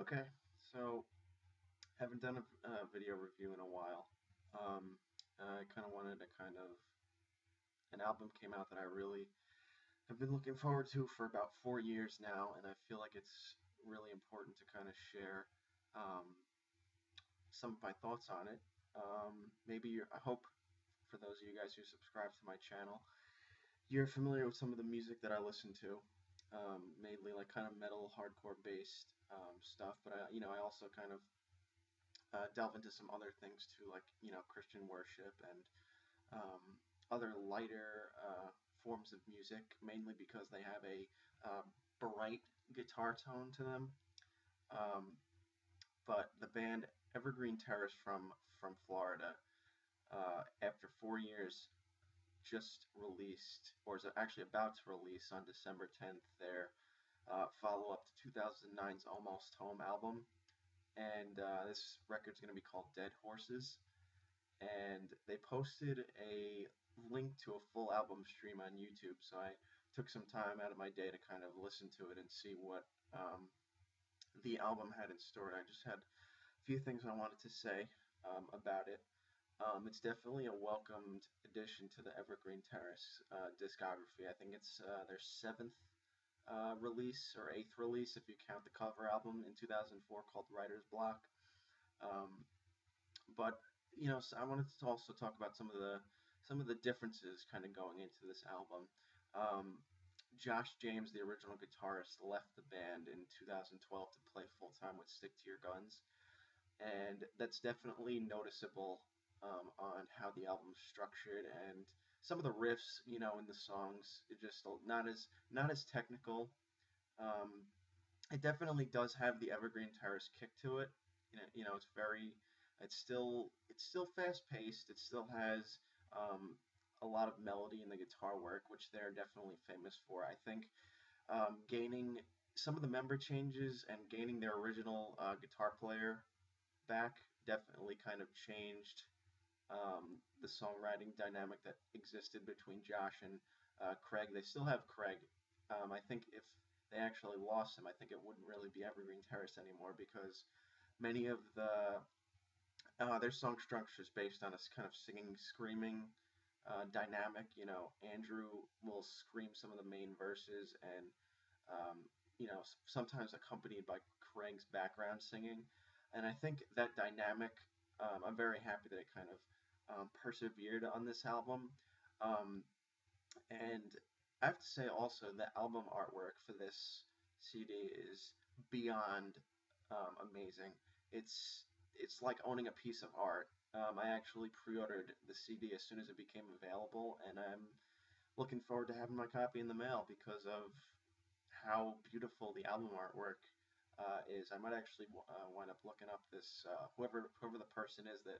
Okay, so haven't done a video review in a while. Um, I kind of wanted to an album came out that I really have been looking forward to for about 4 years now, and I feel like it's really important to kind of share um, some of my thoughts on it. I hope for those of you guys who subscribe to my channel, you're familiar with some of the music that I listen to, mainly like kind of metal, hardcore based stuff. But I also kind of delve into some other things too, like Christian worship and um, other lighter forms of music, mainly because they have a uh, bright guitar tone to them. Um, but the band Evergreen Terrace from Florida, after 4 years, just released, or is actually about to release on December 10th, their follow up to 2009's Almost Home album. And this record's going to be called Dead Horses. And they posted a link to a full album stream on YouTube. So I took some time out of my day to kind of listen to it and see what the album had in store. I just had a few things I wanted to say about it. It's definitely a welcomed addition to the Evergreen Terrace discography. I think it's their seventh release or eighth release if you count the cover album in 2004 called Writer's Block. Um, but so I wanted to also talk about some of the differences kind of going into this album. Um, Josh James, the original guitarist, left the band in 2012 to play full time with Stick to Your Guns, and that's definitely noticeable on how the album's structured and some of the riffs, in the songs. It just not as technical. Um, it definitely does have the Evergreen Terrace kick to it. It's it's still fast paced. It still has um, a lot of melody in the guitar work, which they're definitely famous for. I think gaining some of the member changes and gaining their original guitar player back definitely kind of changed the songwriting dynamic that existed between Josh and Craig. They still have Craig. I think if they actually lost him, I think it wouldn't really be Evergreen Terrace anymore because many of their song structure is based on a kind of singing, screaming dynamic. Andrew will scream some of the main verses, and um, sometimes accompanied by Craig's background singing. And I think that dynamic, I'm very happy that it kind of persevered on this album. Um, and I have to say also the album artwork for this CD is beyond amazing. It's it's like owning a piece of art. I actually pre-ordered the CD as soon as it became available, and I'm looking forward to having my copy in the mail because of how beautiful the album artwork is. I might actually wind up looking up this whoever the person is that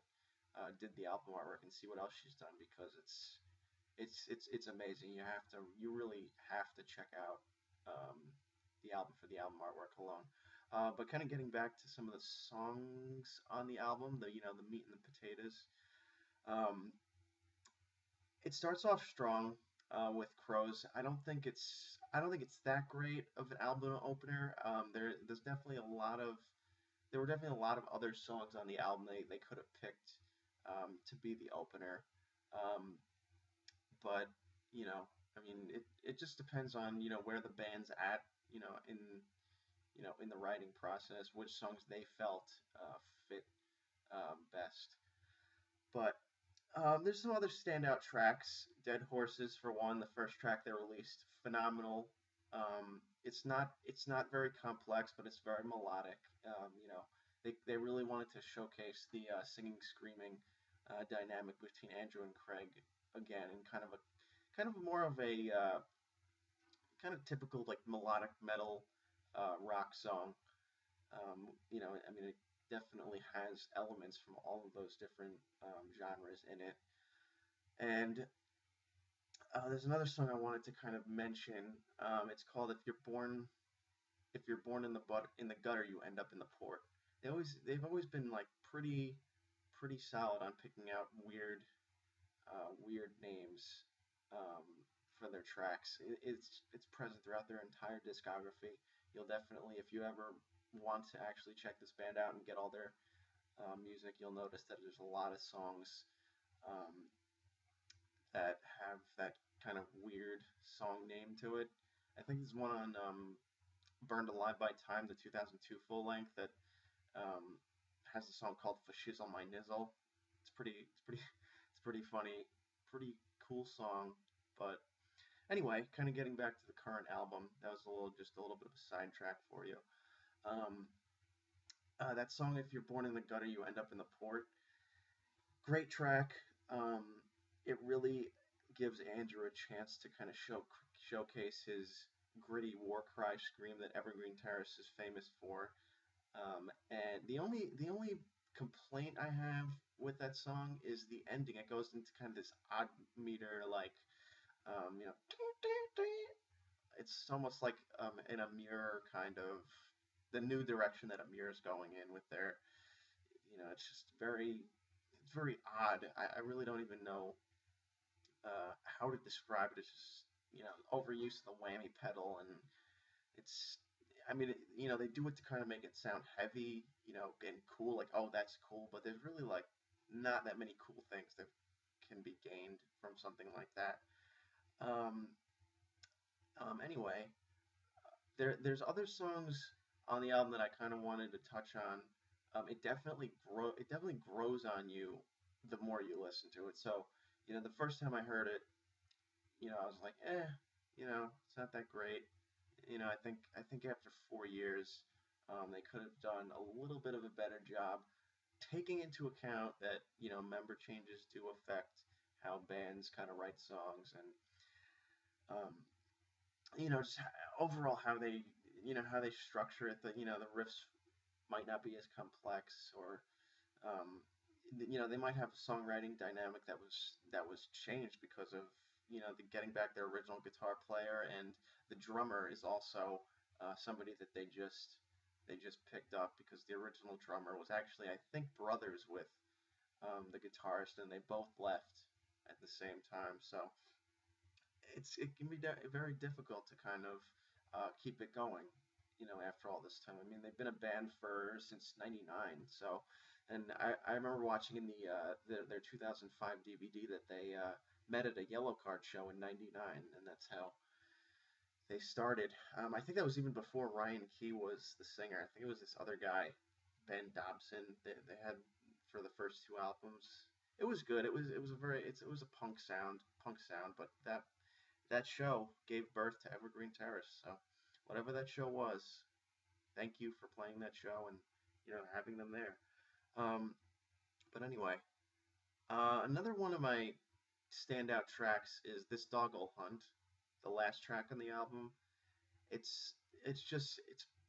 did the album artwork and see what else she's done because it's amazing. You really have to check out the album for the album artwork alone. But kind of getting back to some of the songs on the album, the meat and the potatoes. Um, it starts off strong with Crows. I don't think it's that great of an album opener. There were definitely a lot of other songs on the album they could have picked to be the opener. Um, but you know, I mean, it just depends on where the band's at, in the writing process, which songs they felt fit best. But there's some other standout tracks. Dead Horses, for one, the first track they released, phenomenal. It's not very complex, but it's very melodic. They really wanted to showcase the singing, screaming dynamic between Andrew and Craig again, and kind of more of a kind of typical like melodic metal rock song. I mean, it definitely has elements from all of those different genres in it. And there's another song I wanted to kind of mention. It's called "If You're Born in the Gutter, You End Up in the Port." They've always been like pretty solid on picking out weird names for their tracks. It's present throughout their entire discography. You'll definitely, if you ever want to actually check this band out and get all their music, you'll notice that there's a lot of songs um, that have that kind of weird song name to it. I think there's one on Burned Alive by Time, the 2002 full length, that um, has a song called "For Shizzle My Nizzle." It's pretty funny, pretty cool song. But anyway, kind of getting back to the current album, that was just a little bit of a sidetrack for you. Um, that song, "If You're Born in the Gutter, You End Up in the Port," great track. Um, it really gives Andrew a chance to kind of showcase his gritty war cry scream that Evergreen Terrace is famous for. And the only complaint I have with that song is the ending. It goes into kind of this odd meter, like you know, it's almost like in a mirror kind of the new direction that a mirror is going in with their, it's just it's very odd. I really don't even know how to describe it. It's just, overuse of the whammy pedal, and it's, I mean, they do it to kind of make it sound heavy, and cool, like, oh, that's cool, but there's really, like, not that many cool things that can be gained from something like that. Um, anyway, there's other songs on the album that I kind of wanted to touch on. It definitely grows on you the more you listen to it. So, the first time I heard it, I was like, it's not that great. I think after 4 years, they could have done a little bit of a better job taking into account that member changes do affect how bands kind of write songs, and um, just overall how they structure it. The riffs might not be as complex, or um, they might have a songwriting dynamic that was changed because of getting back their original guitar player, and the drummer is also somebody that they just picked up, because the original drummer was actually, I think, brothers with the guitarist, and they both left at the same time. So it can be very difficult to kind of keep it going, after all this time. I mean, they've been a band since '99. So, and I remember watching in their 2005 DVD that they met at a Yellow Card show in '99, and that's how they started. I think that was even before Ryan Key was the singer. I think it was this other guy, Ben Dobson. They had for the first two albums. It was good. It was a punk sound, but that show gave birth to Evergreen Terrace. So whatever that show was, thank you for playing that show and having them there. Um, but anyway, another one of my standout tracks is "This Dog'll Hunt," the last track on the album. It's just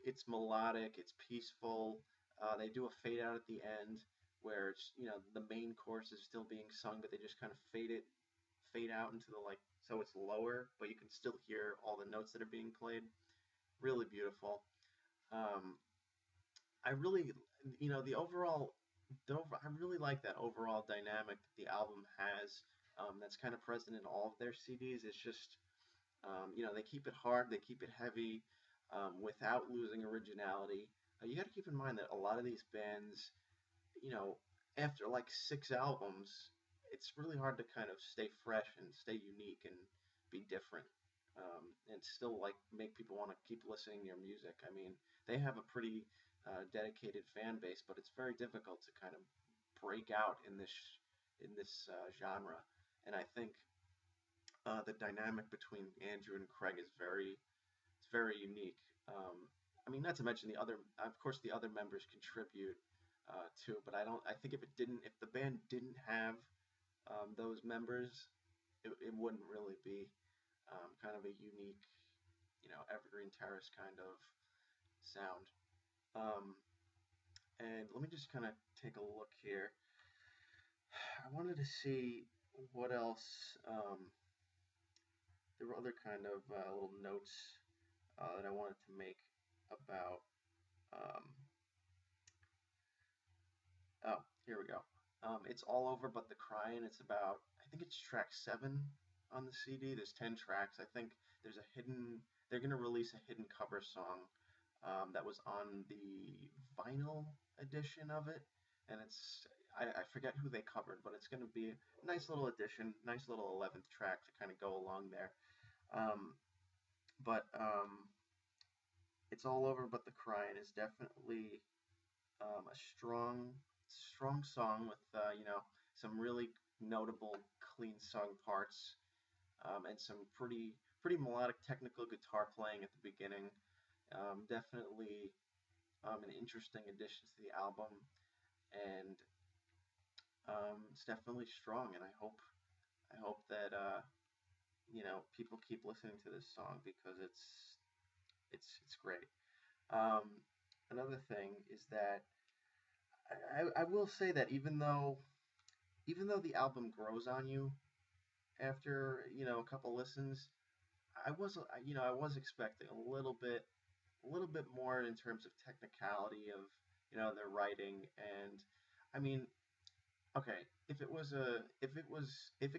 it's melodic, it's peaceful. They do a fade out at the end where it's the main chorus is still being sung, but they just kind of fade out into the, like, so it's lower, but you can still hear all the notes that are being played. Really beautiful. Um, I really, I really like that overall dynamic that the album has. That's kind of present in all of their CDs. It's just, they keep it hard, they keep it heavy, without losing originality. You got to keep in mind that a lot of these bands, you know, after like 6 albums, it's really hard to kind of stay fresh and stay unique and be different, and still like make people want to keep listening to your music. I mean, they have a pretty dedicated fan base, but it's very difficult to kind of break out in this genre. And I think the dynamic between Andrew and Craig is very unique. I mean, not to mention of course, the other members contribute too. But I think if the band didn't have those members, it wouldn't really be kind of a unique, Evergreen Terrace kind of sound. Um, and let me just kind of take a look here. I wanted to see what else. There were other kind of little notes that I wanted to make about. Um, oh, here we go. It's All Over But the Crying. It's about, I think it's track 7 on the CD. There's 10 tracks. I think there's a hidden. They're gonna release a hidden cover song that was on the vinyl edition of it, and I forget who they covered, but it's going to be a nice little addition, nice little 11th track to kind of go along there. Um, but it's all over, but the crying is definitely a strong song with some really notable clean sung parts, and some pretty melodic technical guitar playing at the beginning. Definitely an interesting addition to the album, and it's definitely strong. And I hope that people keep listening to this song because it's great. Um, Another thing is that I will say that even though the album grows on you after a couple listens, I was expecting a little bit more in terms of technicality of their writing. And I mean, okay, if it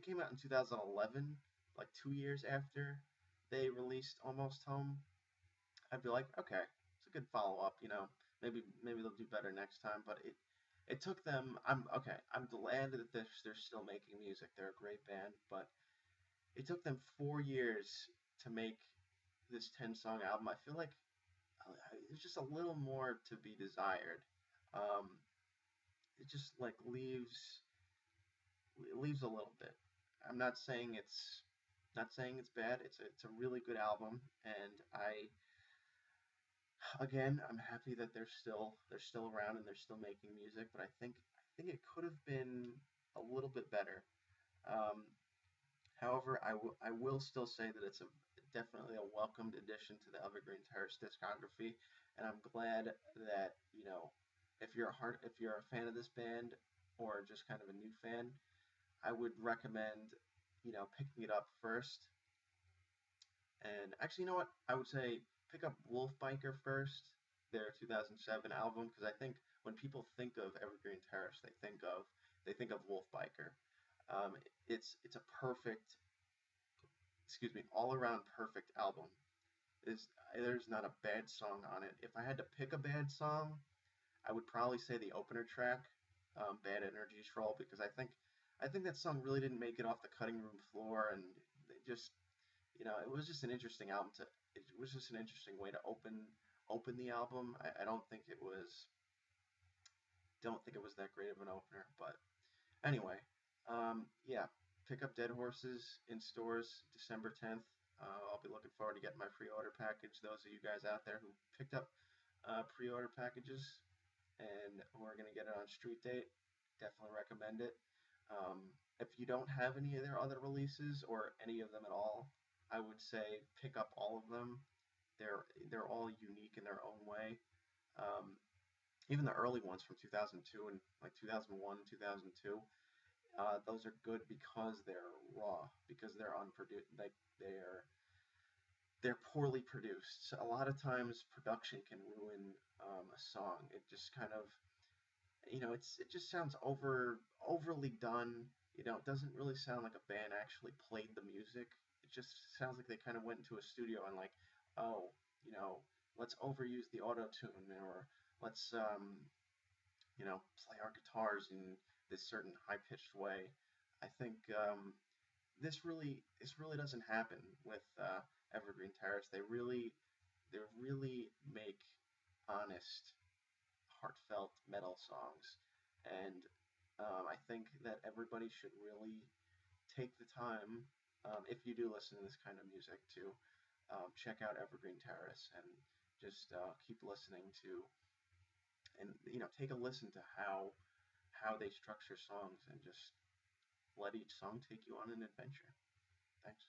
came out in 2011, like 2 years after they released Almost Home, I'd be like, okay, it's a good follow up. Maybe they'll do better next time. But it took them. I'm okay. I'm glad that they're still making music. They're a great band, but it took them 4 years to make this 10-song album. I feel like there's just a little more to be desired. Um, it just like leaves a little bit. I'm not saying it's bad. It's a really good album, and I'm happy that they're still around and they're still making music. But I think it could have been a little bit better. Um, However, I will still say that it's definitely a welcomed addition to the Evergreen Terrace discography, and I'm glad that if you're a fan of this band or just kind of a new fan, I would recommend picking it up first. And actually, you know what? I would say pick up Wolf Biker first, their 2007 album, because I think when people think of Evergreen Terrace, they think of Wolf Biker. Um, it's a perfect, excuse me, all around perfect album. Is There's not a bad song on it. If I had to pick a bad song, I would probably say the opener track, "Bad Energy Troll," because I think that song really didn't make it off the cutting room floor, and it just it was just an interesting album to. It was just an interesting way to open the album. I don't think it was that great of an opener, but anyway, yeah, pick up Dead Horses in stores December 10th. I'll be looking forward to getting my pre-order package. Those of you guys out there who picked up pre-order packages and who are going to get it on street date, definitely recommend it. If you don't have any of their other releases or any of them at all, I would say pick up all of them. They're all unique in their own way. Um, Even the early ones from 2002 and like 2001, 2002, those are good because they're raw, because they're unproduced, like they're poorly produced. So a lot of times production can ruin a song. It just kind of it just sounds overly done. It doesn't really sound like a band actually played the music. It just sounds like they kind of went into a studio and like, oh, let's overuse the auto tune, or let's play our guitars in this certain high pitched way. I think this really doesn't happen with Evergreen Terrace. They really make honest, heartfelt metal songs, and I think that everybody should really take the time, if you do listen to this kind of music, to check out Evergreen Terrace and just keep listening to, and take a listen to how they structure songs, and just let each song take you on an adventure. Thanks.